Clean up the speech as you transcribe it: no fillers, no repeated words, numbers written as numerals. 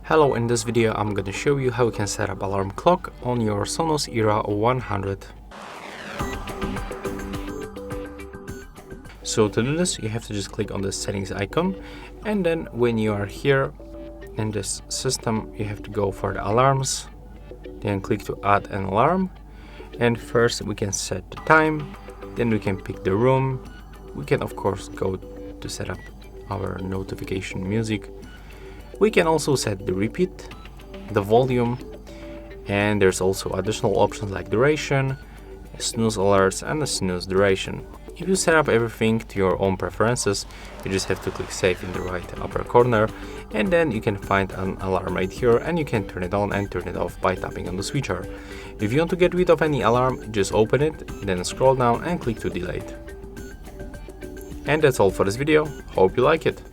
Hello, in this video I'm going to show you how you can set up alarm clock on your SONOS Era 100. So to do this, you have to just click on the settings icon, and then when you are here in this system, you have to go for the alarms, then click to add an alarm, and first we can set the time, then we can pick the room. We can of course go to set up our notification music. We can also set the repeat, the volume, and there's also additional options like duration, snooze alerts, and the snooze duration. If you set up everything to your own preferences, you just have to click save in the right upper corner, and then you can find an alarm right here, and you can turn it on and turn it off by tapping on the switcher. If you want to get rid of any alarm, just open it, then scroll down and click to delete. And that's all for this video. Hope you like it.